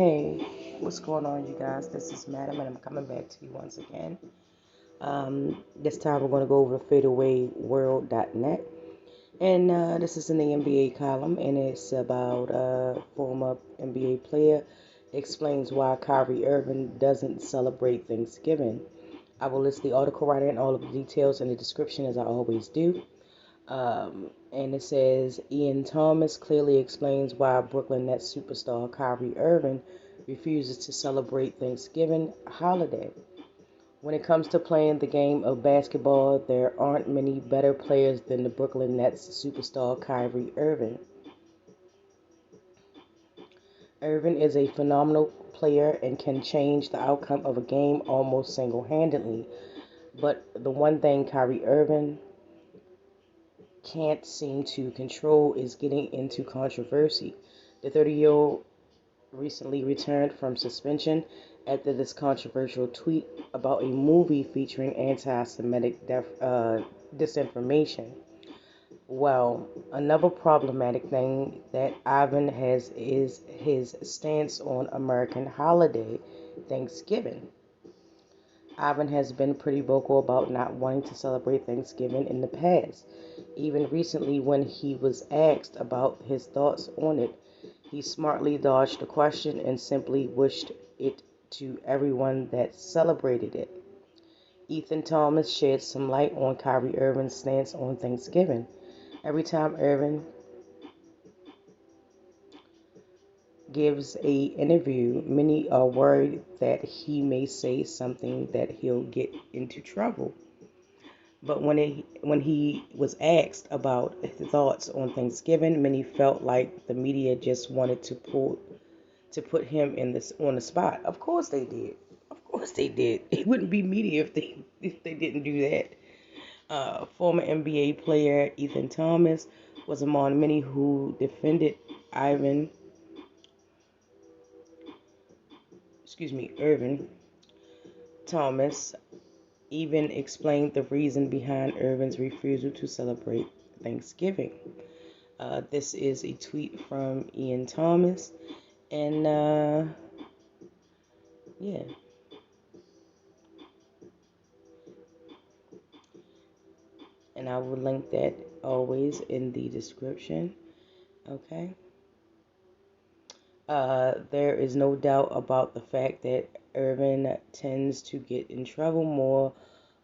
Hey, what's going on, you guys? This is Madam, and I'm coming back to you once again. This time we're going to go over fadeawayworld.net, and this is in the NBA column, and it's about former NBA player explains why Kyrie Irving doesn't celebrate Thanksgiving. I will list the article writer and all of the details in the description as I always do. And it says Ian Thomas clearly explains why Brooklyn Nets superstar Kyrie Irving refuses to celebrate Thanksgiving holiday. When it comes to playing the game of basketball, there aren't many better players than the Brooklyn Nets superstar Kyrie Irving. Irving is a phenomenal player and can change the outcome of a game almost single-handedly. But the one thing Kyrie Irving can't seem to control is getting into controversy. The 30-year-old recently returned from suspension after this controversial tweet about a movie featuring anti-Semitic disinformation. Well, another problematic thing that Ivan has is his stance on American holiday, Thanksgiving. Ivan has been pretty vocal about not wanting to celebrate Thanksgiving in the past. Even recently, when he was asked about his thoughts on it, he smartly dodged the question and simply wished it to everyone that celebrated it. Etan Thomas shed some light on Kyrie Irving's stance on Thanksgiving. Every time Irving gives a interview, many are worried that he may say something that he'll get into trouble. But when he was asked about his thoughts on Thanksgiving, many felt like the media just wanted to put him in this on the spot. Of course they did. Of course they did. It wouldn't be media if they didn't do that. Former NBA player Etan Thomas was among many who defended Ivan, Irving. Thomas even explained the reason behind Irving's refusal to celebrate Thanksgiving. This is a tweet from Ian Thomas, and yeah, and I will link that always in the description. Okay. There is no doubt about the fact that Irving tends to get in trouble more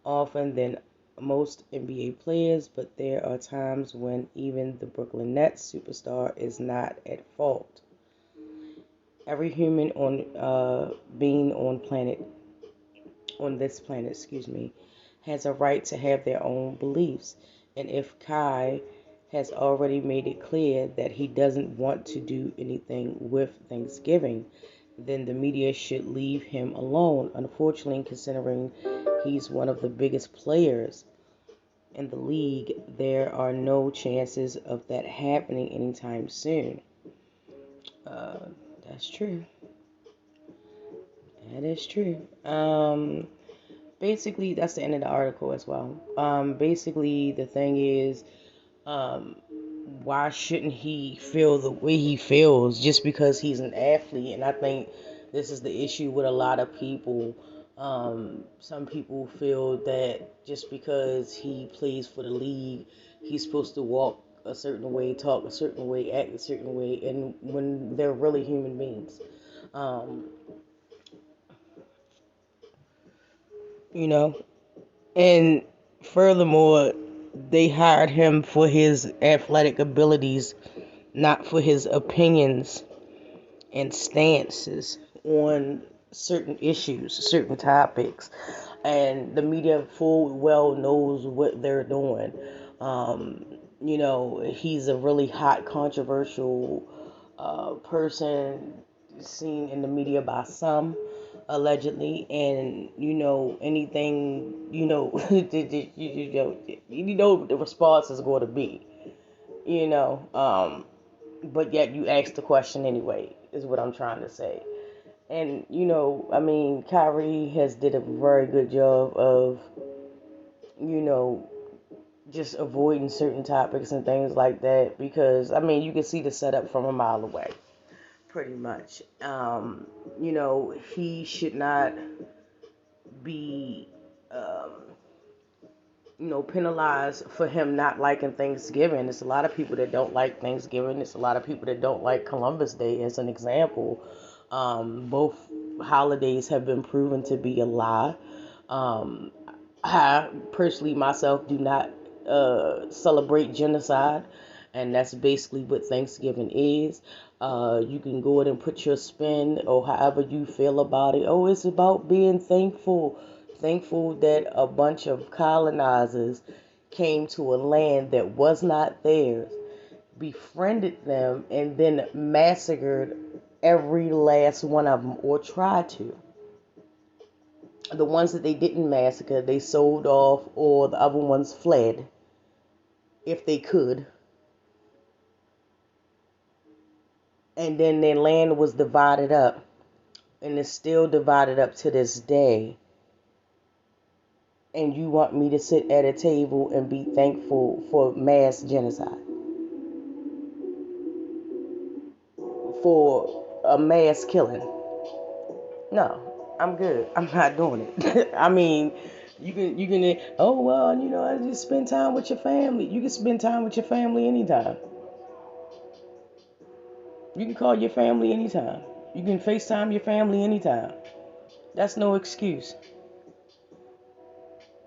often than most NBA players, but there are times when even the Brooklyn Nets superstar is not at fault. Every human being on this planet, has a right to have their own beliefs. And if Kai has already made it clear that he doesn't want to do anything with Thanksgiving, then the media should leave him alone. Unfortunately, considering he's one of the biggest players in the league, there are no chances of that happening anytime soon. Uh, that's true. That is true. Basically, that's the end of the article as well. Basically, the thing is, um, why shouldn't he feel the way he feels just because he's an athlete? And I think this is the issue with a lot of people. Some people feel that just because he plays for the league, he's supposed to walk a certain way, talk a certain way, act a certain way, and when they're really human beings. Um, you know, and furthermore, they hired him for his athletic abilities, not for his opinions and stances on certain issues, certain topics. And the media full well knows what they're doing. He's a really hot, controversial person seen in the media by some, allegedly, and anything, the response is going to be, you know, but yet you ask the question anyway, is what I'm trying to say. And Kyrie has did a very good job of, you know, just avoiding certain topics and things like that because you can see the setup from a mile away, pretty much. He should not be, um, penalized for him not liking Thanksgiving. There's a lot of people that don't like Thanksgiving. There's a lot of people that don't like Columbus Day, as an example. Both holidays have been proven to be a lie. Um, I personally myself do not celebrate genocide, and that's basically what Thanksgiving is. You can go ahead and put your spin or however you feel about it. Oh, it's about being thankful. Thankful that a bunch of colonizers came to a land that was not theirs, befriended them, and then massacred every last one of them, or tried to. The ones that they didn't massacre, they sold off, or the other ones fled if they could. And then their land was divided up, and it's still divided up to this day. And you want me to sit at a table and be thankful for mass genocide, for a mass killing? No, I'm good. I'm not doing it. I mean, you can. Oh well, I just spend time with your family. You can spend time with your family anytime. You can call your family anytime. You can FaceTime your family anytime. That's no excuse.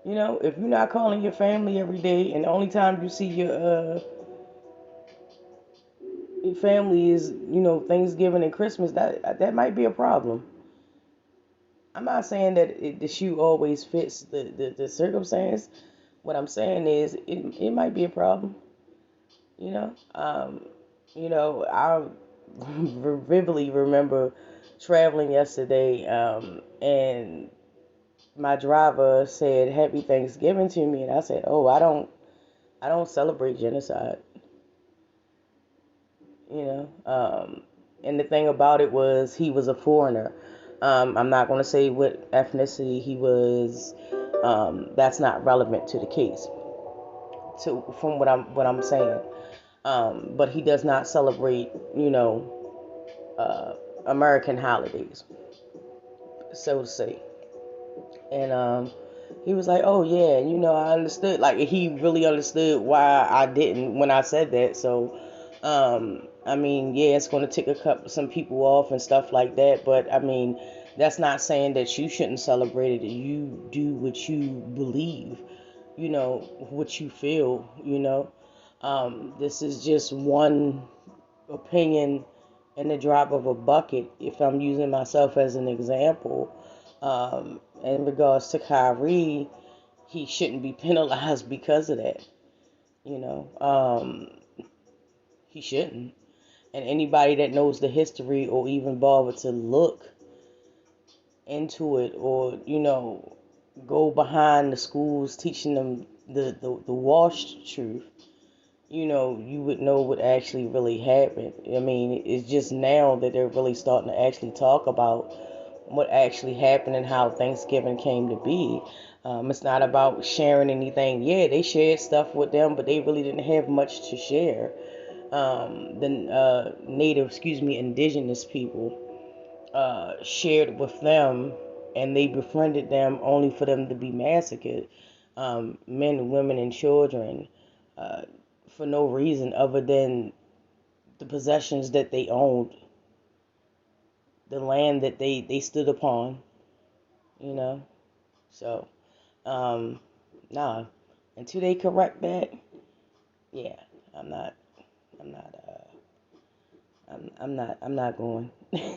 If you're not calling your family every day, and the only time you see your family is, Thanksgiving and Christmas, that might be a problem. I'm not saying that the shoe always fits the circumstance. What I'm saying is it might be a problem. You know, um, I vividly remember traveling yesterday, and my driver said Happy Thanksgiving to me, and I said, oh, I don't celebrate genocide. you know. And the thing about it was he was a foreigner. I'm not going to say what ethnicity he was. That's not relevant to the case. From what I'm saying. But he does not celebrate, uh, American holidays, so to say. And he was like, "Oh yeah, I understood." Like he really understood why I didn't when I said that. So, I mean, yeah, it's going to tick some people off and stuff like that. But I mean, that's not saying that you shouldn't celebrate it. You do what you believe, what you feel. This is just one opinion in the drop of a bucket. If I'm using myself as an example, in regards to Kyrie, he shouldn't be penalized because of that. You know, he shouldn't. And anybody that knows the history or even bother to look into it, or go behind the schools teaching them the washed truth, you would know what actually really happened. I mean, it's just now that they're really starting to actually talk about what actually happened and how Thanksgiving came to be. It's not about sharing anything. Yeah, they shared stuff with them, but they really didn't have much to share. The indigenous people shared with them, and they befriended them only for them to be massacred. Men, women, and children, uh, for no reason other than the possessions that they owned, the land that they stood upon, you know. So, um, nah, until they correct that, yeah, I'm not, I'm not, I'm not going.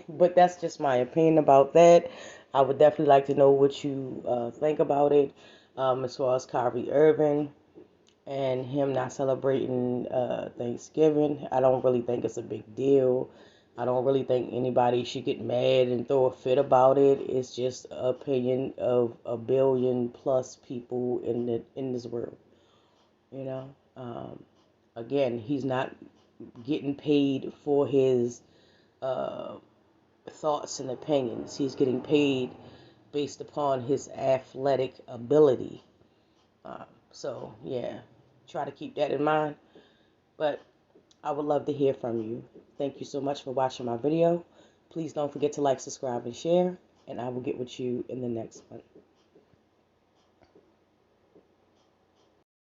But that's just my opinion about that. I would definitely like to know what you think about it, as far as Kyrie Irving and him not celebrating Thanksgiving. I don't really think it's a big deal. I don't really think anybody should get mad and throw a fit about it. It's just an opinion of a billion plus people in this world. You know, again, he's not getting paid for his uh, thoughts and opinions. He's getting paid based upon his athletic ability. So yeah, try to keep that in mind. But I would love to hear from you. Thank you so much for watching my video. Please don't forget to like, subscribe, and share, and I will get with you in the next one.